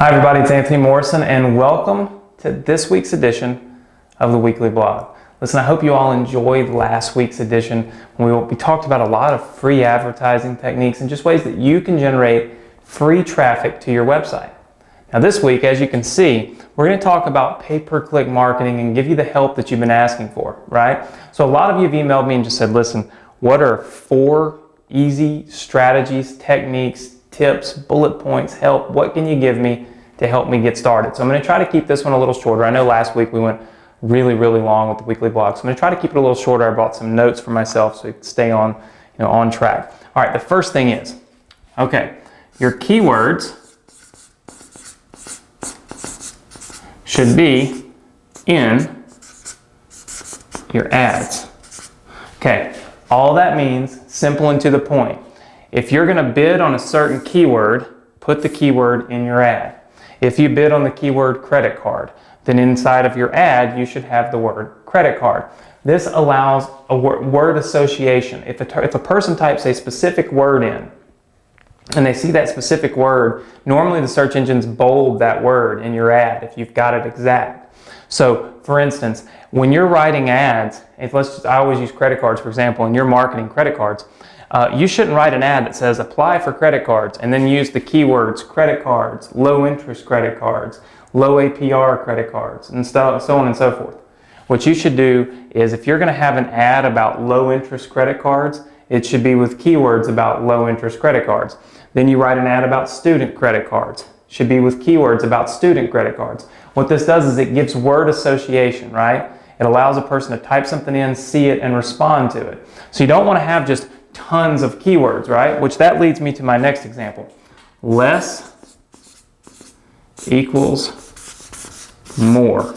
Hi everybody, it's Anthony Morrison and welcome to this week's edition of the Weekly Blog. Listen, I hope you all enjoyed last week's edition when we talked about a lot of free advertising techniques and just ways that you can generate free traffic to your website. Now this week, as you can see, we're going to talk about pay-per-click marketing and give you the help that you've been asking for, right? So a lot of you have emailed me and just said, listen, what are 4 easy strategies, techniques, tips, bullet points, help? What can you give me to help me get started? So I'm going to try to keep this one a little shorter. I know last week we went really long with the weekly blog. So I'm going to try to keep it a little shorter. I brought some notes for myself so you can stay on track. All right, the first thing is, okay, your keywords should be in your ads. Okay, all that means, simple and to the point. If you're going to bid on a certain keyword, put the keyword in your ad. If you bid on the keyword credit card, then inside of your ad, you should have the word credit card. This allows a word association. If a person types a specific word in, and they see that specific word, normally the search engines bold that word in your ad if you've got it exact. So, for instance, when you're writing ads, I always use credit cards, for example, and you're marketing credit cards, you shouldn't write an ad that says apply for credit cards and then use the keywords credit cards, low interest credit cards, low APR credit cards, and so on and so forth. What you should do is if you're going to have an ad about low interest credit cards, it should be with keywords about low interest credit cards. Then you write an ad about student credit cards. It should be with keywords about student credit cards. What this does is it gives word association, right? It allows a person to type something in, see it, and respond to it. So you don't want to have just tons of keywords, right? Which that leads me to my next example. Less equals more.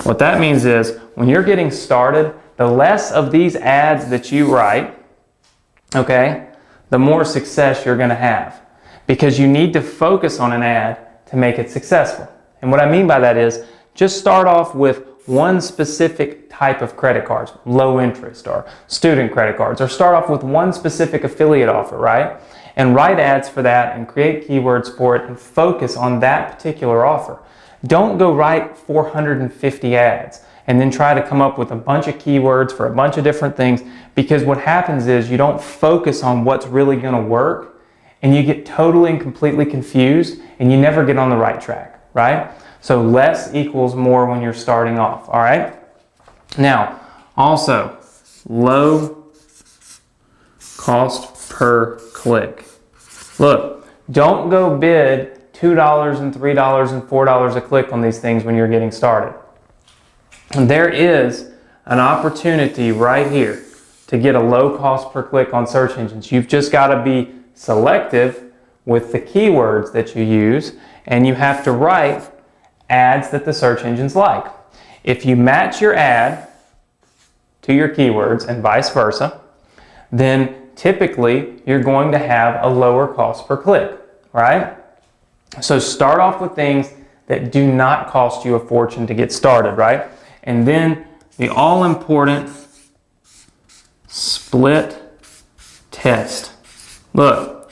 What that means is when you're getting started, the less of these ads that you write, okay, the more success you're going to have. Because you need to focus on an ad to make it successful. And what I mean by that is just start off with one specific type of credit cards, low interest or student credit cards, or start off with one specific affiliate offer, right? And write ads for that and create keywords for it and focus on that particular offer. Don't go write 450 ads and then try to come up with a bunch of keywords for a bunch of different things, because what happens is you don't focus on what's really going to work and you get totally and completely confused and you never get on the right track, right? So less equals more when you're starting off, all right? Now, also, low cost per click. Look, don't go bid $2 and $3 and $4 a click on these things when you're getting started. And there is an opportunity right here to get a low cost per click on search engines. You've just got to be selective with the keywords that you use, and you have to write ads that the search engines like. If you match your ad to your keywords and vice versa, then typically you're going to have a lower cost per click, right? So start off with things that do not cost you a fortune to get started, right? And then the all-important split test. Look,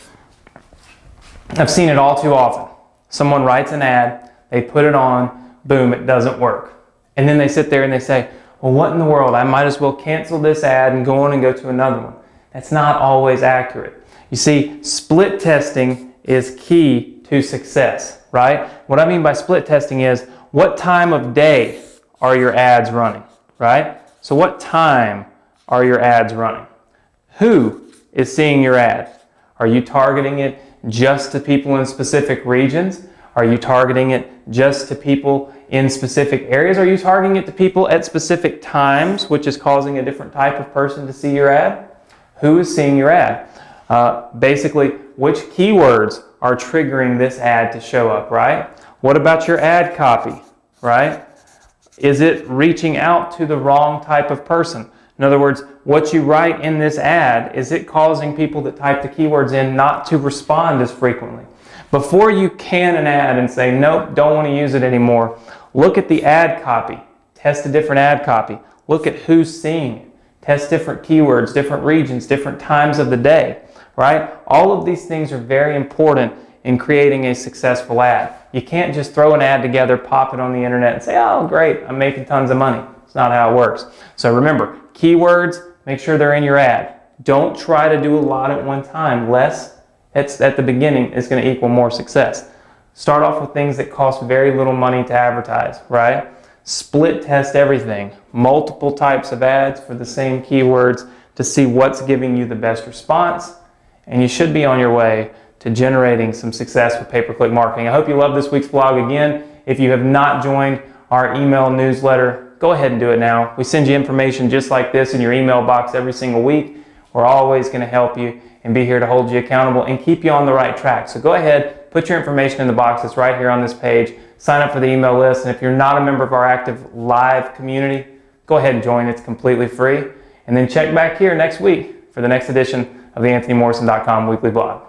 I've seen it all too often. Someone writes an ad, they put it on, boom, it doesn't work. And then they sit there and they say, well, what in the world? I might as well cancel this ad and go on and go to another one. That's not always accurate. You see, split testing is key to success, right? What I mean by split testing is what time of day are your ads running, right? So what time are your ads running? Who is seeing your ad? Are you targeting it just to people in specific regions? Are you targeting it just to people in specific areas? Are you targeting it to people at specific times, which is causing a different type of person to see your ad? Who is seeing your ad? Basically, which keywords are triggering this ad to show up, right? What about your ad copy, right? Is it reaching out to the wrong type of person? In other words, what you write in this ad, is it causing people that type the keywords in not to respond as frequently? Before you can an ad and say, nope, don't want to use it anymore, look at the ad copy. Test a different ad copy. Look at who's seeing it. Test different keywords, different regions, different times of the day, right? All of these things are very important in creating a successful ad. You can't just throw an ad together, pop it on the internet, and say, oh, great, I'm making tons of money. It's not how it works. So remember, keywords, make sure they're in your ad. Don't try to do a lot at one time. Less at the beginning is going to equal more success. Start off with things that cost very little money to advertise, right? Split test everything. Multiple types of ads for the same keywords to see what's giving you the best response. And you should be on your way to generating some success with pay-per-click marketing. I hope you love this week's vlog. Again, if you have not joined our email newsletter, go ahead and do it now. We send you information just like this in your email box every single week. We're always going to help you and be here to hold you accountable and keep you on the right track. So go ahead, put your information in the box that's right here on this page. Sign up for the email list. And if you're not a member of our active live community, go ahead and join. It's completely free. And then check back here next week for the next edition of the AnthonyMorrison.com weekly blog.